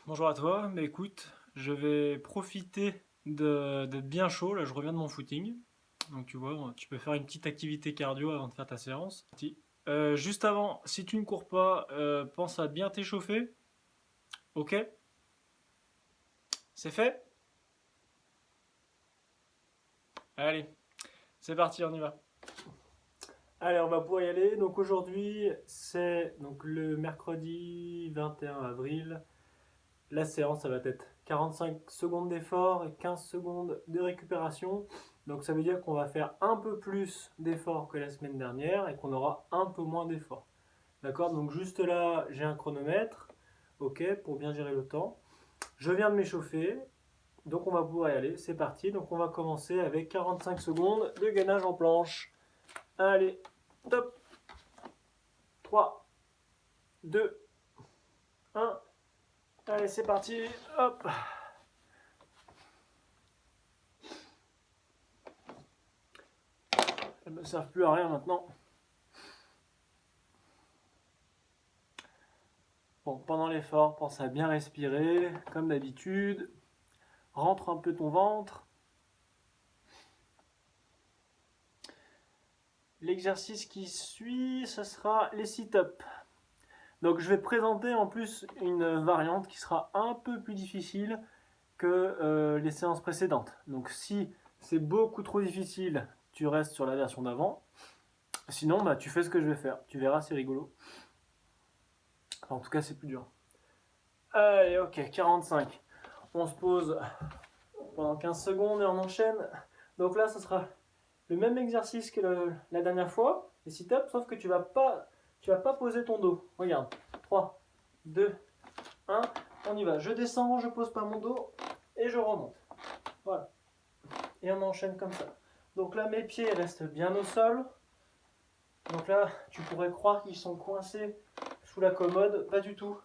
Bonjour à toi, mais écoute, je vais profiter d'être bien chaud, là je reviens de mon footing, donc tu vois, tu peux faire une petite activité cardio avant de faire ta séance. Juste avant, si tu ne cours pas, pense à bien t'échauffer, ok? C'est fait? Allez, c'est parti, on y va. Allez, on va pouvoir y aller. Donc aujourd'hui, c'est donc le mercredi 21 avril. La séance, ça va être 45 secondes d'effort et 15 secondes de récupération. Donc ça veut dire qu'on va faire un peu plus d'efforts que la semaine dernière et qu'on aura un peu moins d'efforts. D'accord? Donc juste là, j'ai un chronomètre, ok, pour bien gérer le temps. Je viens de m'échauffer, donc on va pouvoir y aller. C'est parti. Donc on va commencer avec 45 secondes de gainage en planche. Allez, top. 3, 2, 1. Allez, c'est parti. Hop. Elles ne me servent plus à rien maintenant. Bon, pendant l'effort, pense à bien respirer, comme d'habitude. Rentre un peu ton ventre. L'exercice qui suit, ce sera les sit-ups. Donc je vais présenter en plus une variante qui sera un peu plus difficile que les séances précédentes. Donc si c'est beaucoup trop difficile, tu restes sur la version d'avant. Sinon, bah, tu fais ce que je vais faire. Tu verras, c'est rigolo. Enfin, en tout cas, c'est plus dur. Allez, ok, 45. On se pose pendant 15 secondes et on enchaîne. Donc là, ce sera le même exercice que la dernière fois, les sit-ups, sauf que tu vas pas poser ton dos. Regarde, 3, 2, 1, on y va. Je descends, je pose pas mon dos et je remonte. Voilà. Et on enchaîne comme ça. Donc là, mes pieds restent bien au sol. Donc là, tu pourrais croire qu'ils sont coincés sous la commode. Pas du tout.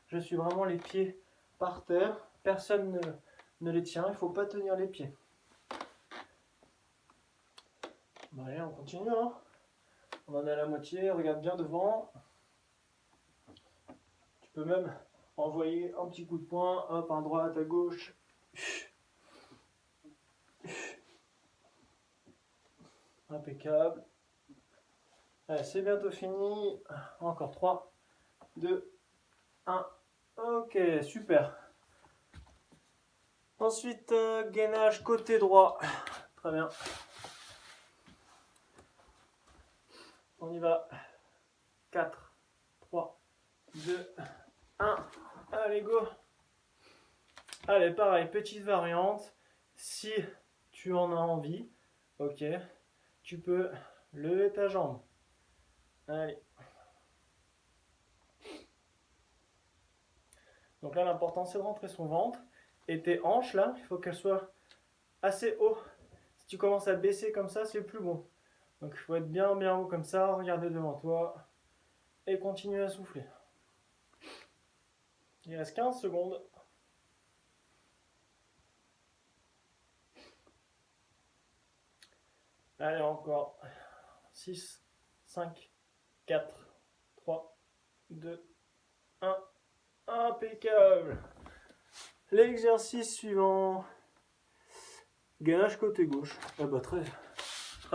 Je suis vraiment les pieds par terre. Personne ne les tient. Il ne faut pas tenir les pieds. Bon, allez, on continue. Hein. On en est à la moitié. Regarde bien devant. Tu peux même envoyer un petit coup de poing. Hop, à droite, à gauche. Impeccable. Allez, c'est bientôt fini. Encore 3, 2, 1. Ok, super. Ensuite, gainage côté droit. Très bien. On y va. 4, 3, 2, 1. Allez, go. Allez, pareil, petite variante. Si tu en as envie, ok, tu peux lever ta jambe. Allez. Donc là, l'important, c'est de rentrer son ventre. Et tes hanches, là, il faut qu'elles soient assez haut. Si tu commences à baisser comme ça, c'est plus bon. Donc il faut être bien bien haut comme ça, regarder devant toi et continuer à souffler. Il reste 15 secondes. Allez, encore 6, 5, 4, 3, 2, 1. Impeccable. L'exercice suivant. Gainage côté gauche. Ah bah très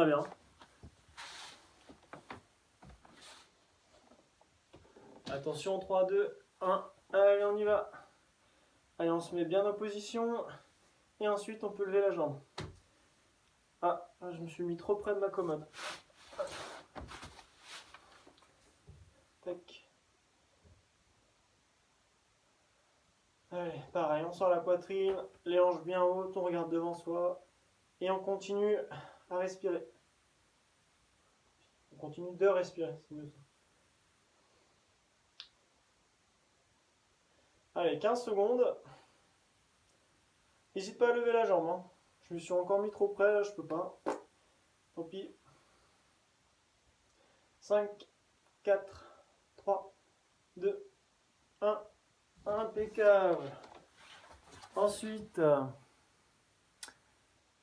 bien. Attention, 3, 2, 1. Allez, on y va. Allez, on se met bien en position. Et ensuite, on peut lever la jambe. Ah, je me suis mis trop près de ma commode. Tac. Allez, pareil, on sort la poitrine, les hanches bien hautes, on regarde devant soi. Et on continue à respirer. On continue de respirer, c'est mieux ça. Allez, 15 secondes. N'hésite pas à lever la jambe. Hein. Je me suis encore mis trop près, là, je peux pas. Tant pis. 5, 4, 3, 2, 1. Impeccable. Ensuite,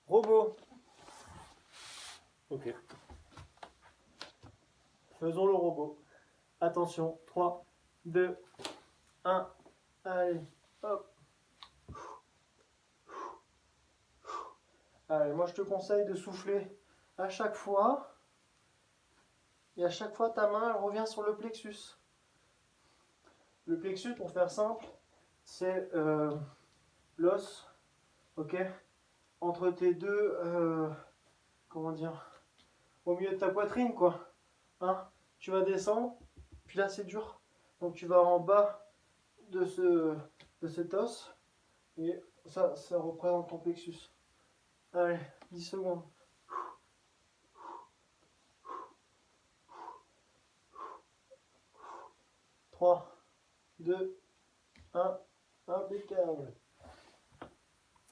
robot. Ok. Faisons le robot. Attention, 3, 2, 1. Allez. Hop. Allez, moi je te conseille de souffler à chaque fois. Et à chaque fois, ta main elle revient sur le plexus. Le plexus, pour faire simple, c'est l'os, ok, entre tes deux, comment dire, au milieu de ta poitrine, quoi. Hein, tu vas descendre, puis là c'est dur. Donc tu vas en bas de cet os, et ça représente ton plexus. Allez, 10 secondes. 3, 2, 1, impeccable.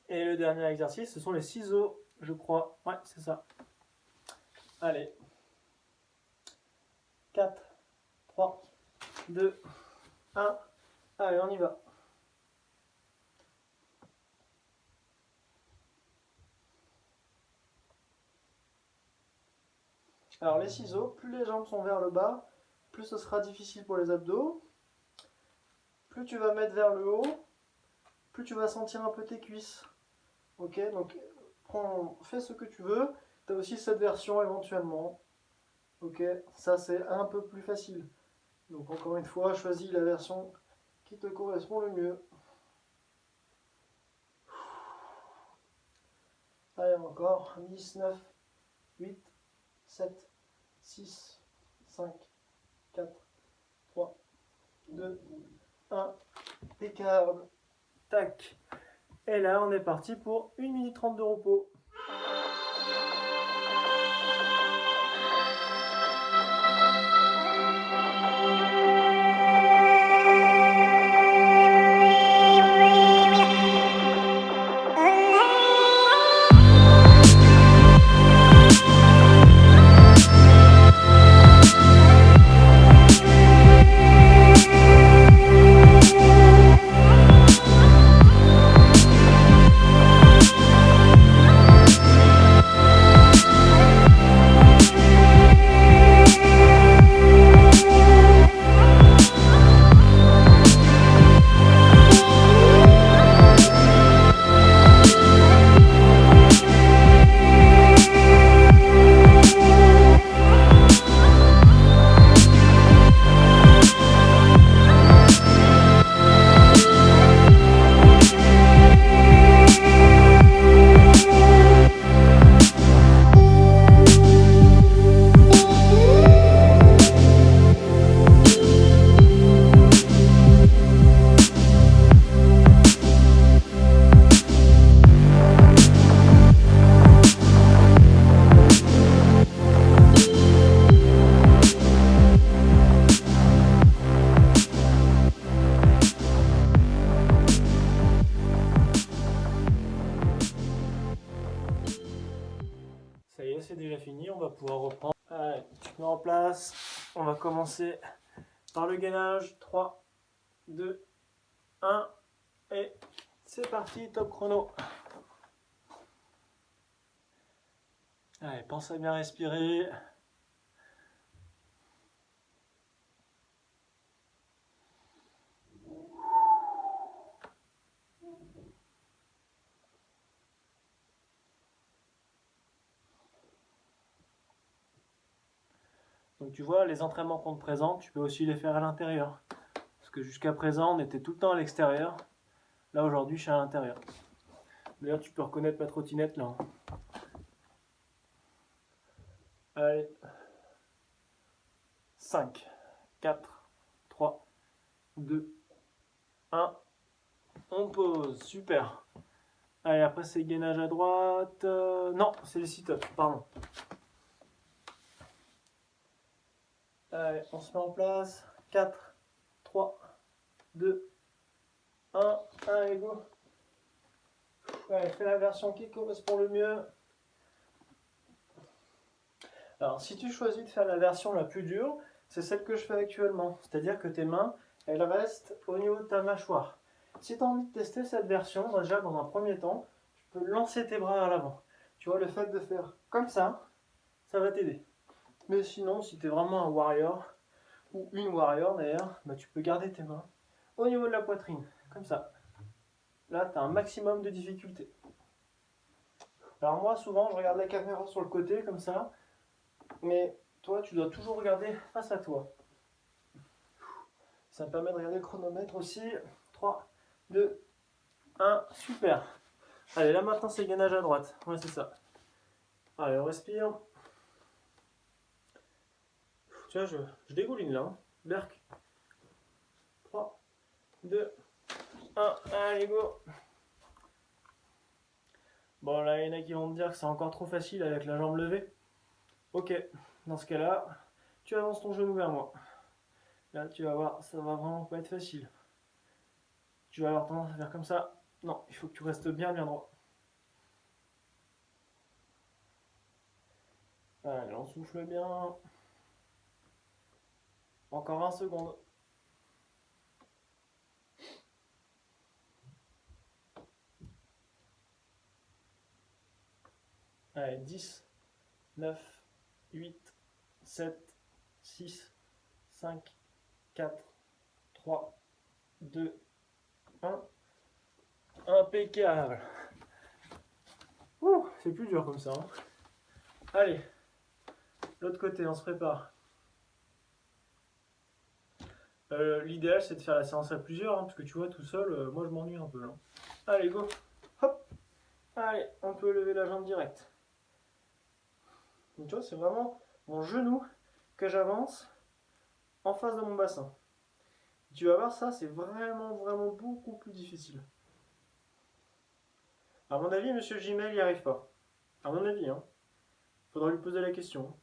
Et le dernier exercice, ce sont les ciseaux, je crois. Ouais, c'est ça. Allez. 4, 3, 2, 1. Allez, on y va. Alors les ciseaux, plus les jambes sont vers le bas, plus ce sera difficile pour les abdos. Plus tu vas mettre vers le haut, plus tu vas sentir un peu tes cuisses. Ok, donc fais ce que tu veux. Tu as aussi cette version éventuellement. Ok, ça c'est un peu plus facile. Donc encore une fois, choisis la version qui te correspond le mieux. Allez, encore 10, 9, 8, 7, 6, 5, 4, 3, 2, 1. Impeccable. Tac. Et là, on est parti pour 1 minute 30 de repos. Ça y est, c'est déjà fini, on va pouvoir reprendre. Allez, tu te mets en place. On va commencer par le gainage. 3, 2, 1. Et c'est parti, top chrono. Allez, pense à bien respirer. Donc tu vois, les entraînements qu'on te présente, tu peux aussi les faire à l'intérieur. Parce que jusqu'à présent, on était tout le temps à l'extérieur. Là, aujourd'hui, je suis à l'intérieur. D'ailleurs, tu peux reconnaître ma trottinette là. Allez. 5, 4, 3, 2, 1. On pose. Super. Allez, après, c'est gainage à droite. Non, c'est les sit-ups, pardon. Allez, on se met en place. 4, 3, 2, 1. Allez, go. Allez, fais la version qui correspond le mieux. Alors, si tu choisis de faire la version la plus dure, c'est celle que je fais actuellement. C'est-à-dire que tes mains, elles restent au niveau de ta mâchoire. Si tu as envie de tester cette version, déjà dans un premier temps, tu peux lancer tes bras à l'avant. Tu vois, le fait de faire comme ça va t'aider. Mais sinon, si tu es vraiment un warrior, ou une warrior d'ailleurs, bah, tu peux garder tes mains au niveau de la poitrine, comme ça. Là, tu as un maximum de difficulté. Alors moi, souvent, je regarde la caméra sur le côté, comme ça. Mais toi, tu dois toujours regarder face à toi. Ça me permet de regarder le chronomètre aussi. 3, 2, 1, super. Allez, là maintenant, c'est gainage à droite. Ouais, c'est ça. Allez, on respire. Tu vois, je dégouline là. Hein. Berk. 3, 2, 1, allez, go. Bon, là, il y en a qui vont me dire que c'est encore trop facile avec la jambe levée. Ok, dans ce cas-là, tu avances ton genou vers moi. Là, tu vas voir, ça va vraiment pas être facile. Tu vas avoir tendance à faire comme ça. Non, il faut que tu restes bien droit. Allez, on souffle bien. Encore 1 seconde. Allez, 10, 9, 8, 7, 6, 5, 4, 3, 2, 1. Impeccable. Ouh, c'est plus dur comme ça. Hein. Allez, l'autre côté, on se prépare. L'idéal, c'est de faire la séance à plusieurs, hein, parce que tu vois, tout seul, moi je m'ennuie un peu. Hein. Allez, go. Hop. Allez, on peut lever la jambe directe. Donc, tu vois, c'est vraiment mon genou que j'avance en face de mon bassin. Tu vas voir, ça, c'est vraiment beaucoup plus difficile. À mon avis, Monsieur Gmail n'y arrive pas. À mon avis, hein. Faudra lui poser la question.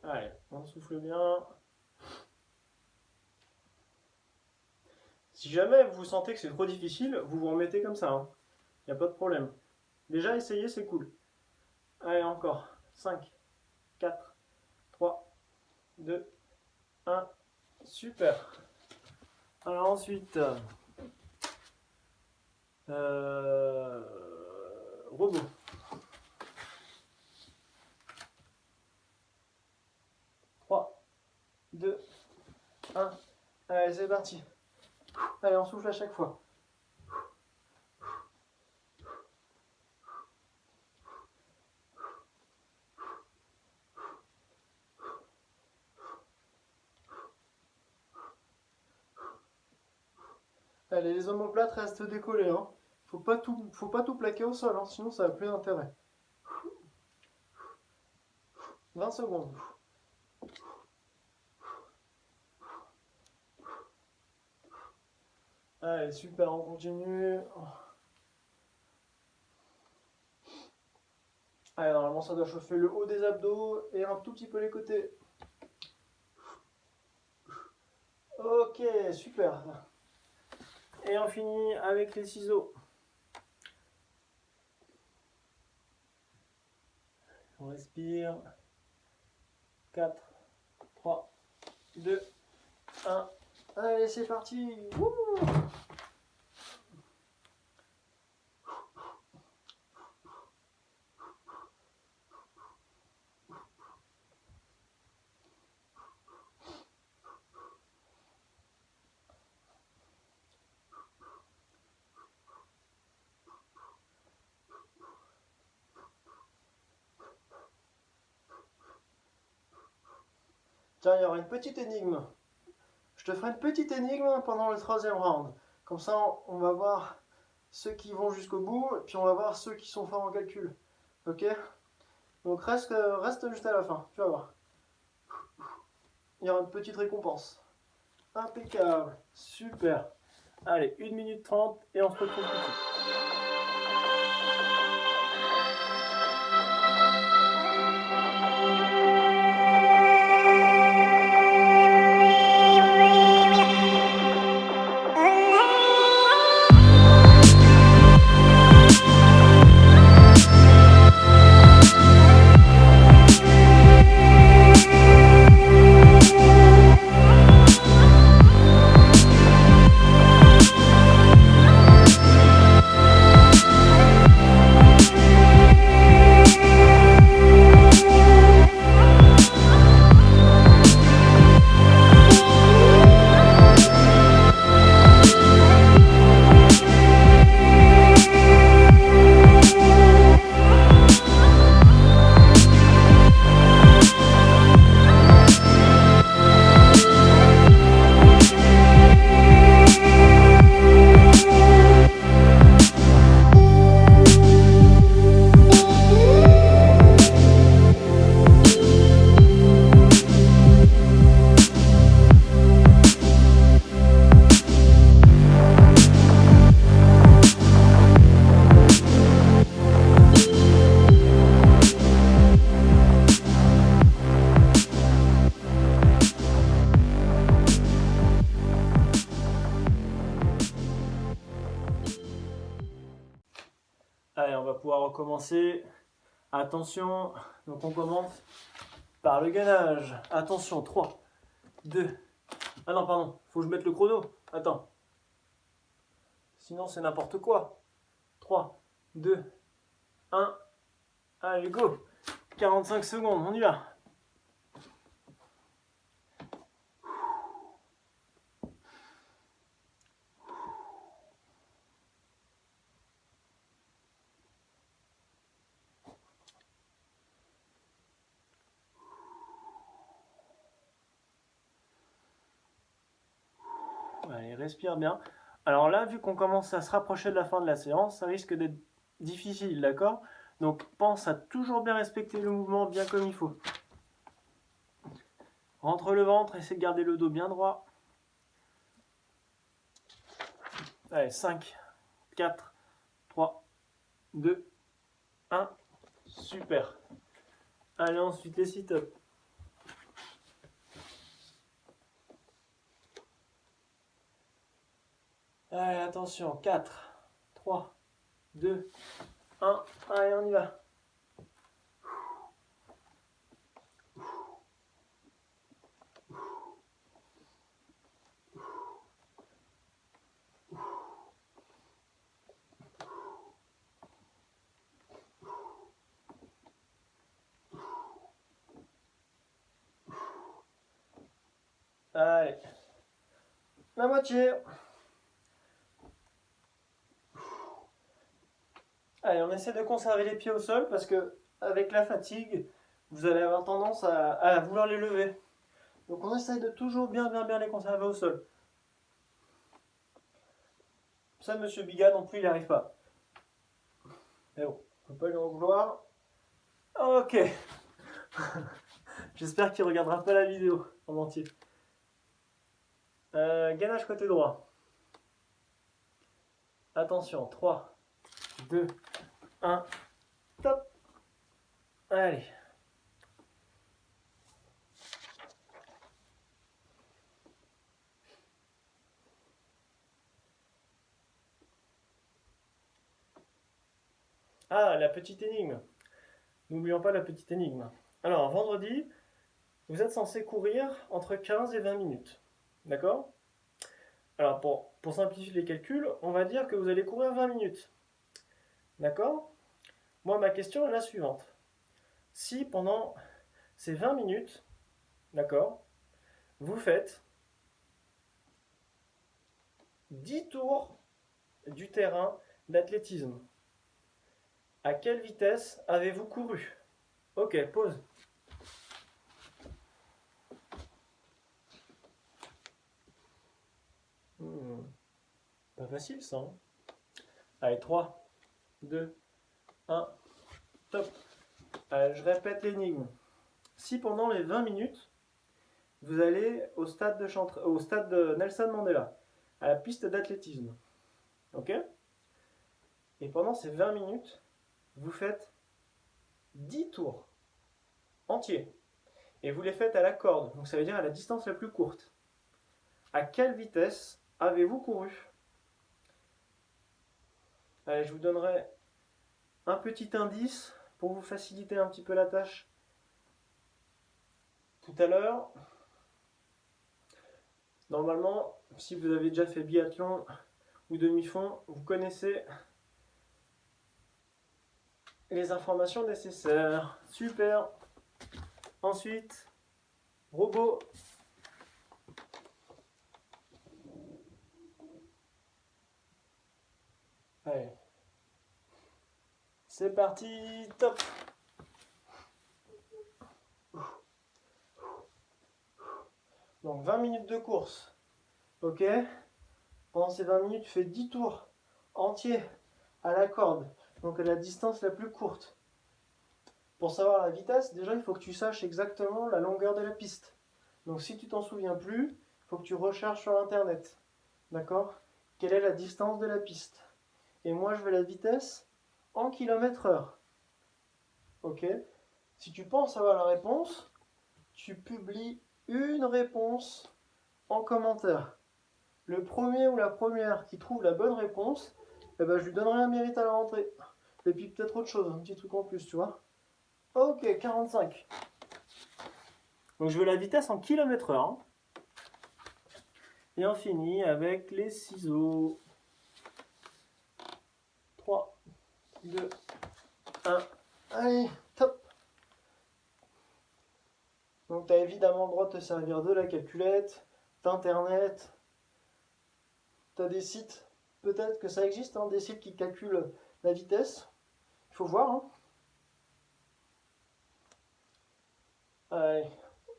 Allez, on souffle bien. Si jamais vous sentez que c'est trop difficile, vous vous remettez comme ça. Hein. Il n'y a pas de problème. Déjà, essayez, c'est cool. Allez, encore. 5, 4, 3, 2, 1. Super. Alors ensuite, robot. 3, 2, 1. Allez, c'est parti. Allez, on souffle à chaque fois. Allez, les omoplates restent décollés. Hein. Faut pas tout plaquer au sol, hein, sinon ça n'a plus d'intérêt. 20 secondes. Allez, super, on continue. Allez, normalement ça doit chauffer le haut des abdos et un tout petit peu les côtés. Ok, super. Et on finit avec les ciseaux. On respire. 4, 3, 2, 1. Allez, c'est parti. Wouh. Tiens, il y aura une petite énigme. Je te ferai une petite énigme pendant le 3e round. Comme ça, on va voir ceux qui vont jusqu'au bout, et puis on va voir ceux qui sont forts en calcul. Ok? Donc reste juste à la fin, tu vas voir. Il y aura une petite récompense. Impeccable. Super. Allez, 1 minute 30 et on se retrouve tout de suite. pouvoir recommencer. Attention, donc on commence par le gainage. Attention, 3, 2. Ah non, pardon, faut que je mette le chrono. Attends. Sinon, c'est n'importe quoi. 3, 2, 1. Allez, go. 45 secondes, on y va. Allez, respire bien. Alors là, vu qu'on commence à se rapprocher de la fin de la séance, ça risque d'être difficile, d'accord? Donc pense à toujours bien respecter le mouvement, bien comme il faut. Rentre le ventre, essaie de garder le dos bien droit. Allez, 5, 4, 3, 2, 1. Super. Allez, ensuite les sit-ups. Allez, attention, 4, 3, 2, 1. Allez, on y va. Allez, la moitié. Allez, on essaie de conserver les pieds au sol parce que avec la fatigue, vous allez avoir tendance à vouloir les lever. Donc on essaie de toujours bien les conserver au sol. Ça, Monsieur Biga non plus, il n'y arrive pas. Mais bon, on peut pas lui en vouloir. Ok. J'espère qu'il ne regardera pas la vidéo en entier. Gainage côté droit. Attention, 3, 2, 1, top. Allez. Ah, la petite énigme. N'oublions pas la petite énigme. Alors, vendredi, vous êtes censé courir entre 15 et 20 minutes. D'accord? Alors, pour simplifier les calculs, on va dire que vous allez courir 20 minutes. D'accord? Moi, ma question est la suivante. Si pendant ces 20 minutes, d'accord, vous faites 10 tours du terrain d'athlétisme, à quelle vitesse avez-vous couru? Ok, pause. Pas facile ça. Hein. Allez, 3, 2, 1, top. Je répète l'énigme. Si pendant les 20 minutes, vous allez au stade de Nelson Mandela, à la piste d'athlétisme, ok? Et pendant ces 20 minutes, vous faites 10 tours entiers. Et vous les faites à la corde, donc ça veut dire à la distance la plus courte. À quelle vitesse avez-vous couru? Allez, je vous donnerai un petit indice pour vous faciliter un petit peu la tâche. Tout à l'heure, normalement, si vous avez déjà fait biathlon ou demi-fond, vous connaissez les informations nécessaires. Super. Ensuite, robot. Allez. C'est parti, top. Donc 20 minutes de course. Ok. Pendant ces 20 minutes, tu fais 10 tours entiers à la corde. Donc à la distance la plus courte. Pour savoir la vitesse, déjà il faut que tu saches exactement la longueur de la piste. Donc si tu t'en souviens plus, il faut que tu recherches sur internet. D'accord? Quelle est la distance de la piste? Et moi je veux la vitesse en km/h. Ok? Si tu penses avoir la réponse, tu publies une réponse en commentaire. Le premier ou la première qui trouve la bonne réponse, eh ben, je lui donnerai un mérite à la rentrée. Et puis peut-être autre chose, un petit truc en plus, tu vois. Ok, 45. Donc je veux la vitesse en km/h. Hein. Et on finit avec les ciseaux. 3, 2, 1. Allez, top. Donc tu as évidemment le droit de te servir de la calculette, d'internet. Tu as des sites, peut-être que ça existe, hein, des sites qui calculent la vitesse. Il faut voir. Hein. Allez,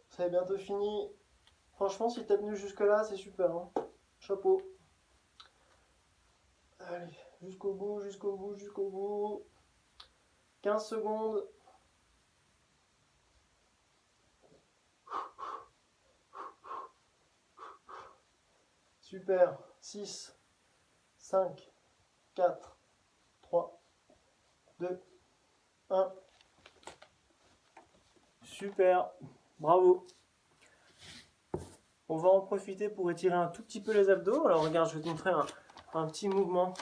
ça est bientôt fini. Franchement, si t'as tenu jusque là, c'est super. Hein. Chapeau. Allez, jusqu'au bout, jusqu'au bout, jusqu'au bout. 15 secondes. Super. 6, 5, 4, 3, 2, 1. Super. Bravo. On va en profiter pour étirer un tout petit peu les abdos. Alors regarde, je vais te montrer un petit mouvement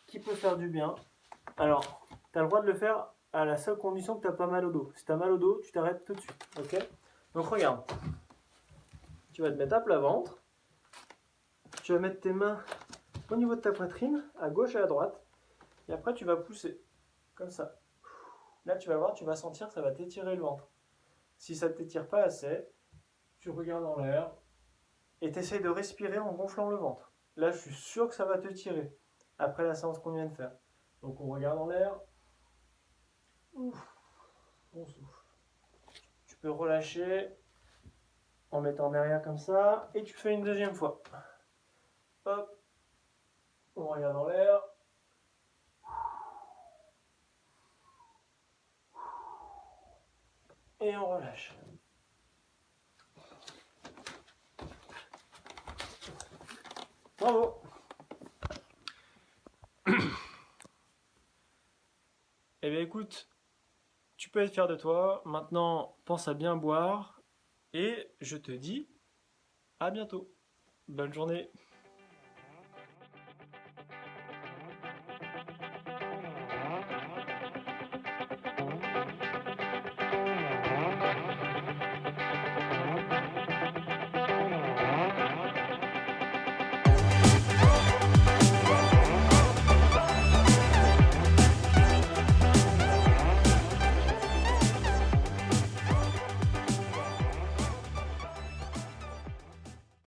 qui peut faire du bien. Alors, tu as le droit de le faire à la seule condition que tu n'as pas mal au dos. Si tu as mal au dos, tu t'arrêtes tout de suite. Ok? Donc regarde. Tu vas te mettre à plat ventre. Tu vas mettre tes mains au niveau de ta poitrine, à gauche et à droite. Et après, tu vas pousser. Comme ça. Là, tu vas voir, tu vas sentir que ça va t'étirer le ventre. Si ça ne t'étire pas assez, tu regardes en l'air et tu essaies de respirer en gonflant le ventre. Là, je suis sûr que ça va te tirer après la séance qu'on vient de faire. Donc, on regarde en l'air. Ouf, on souffle. Tu peux relâcher en mettant derrière comme ça et tu fais une deuxième fois. Hop, on regarde en l'air. Et on relâche. Bravo. Eh bien écoute, tu peux être fier de toi. Maintenant, pense à bien boire. Et je te dis à bientôt. Bonne journée.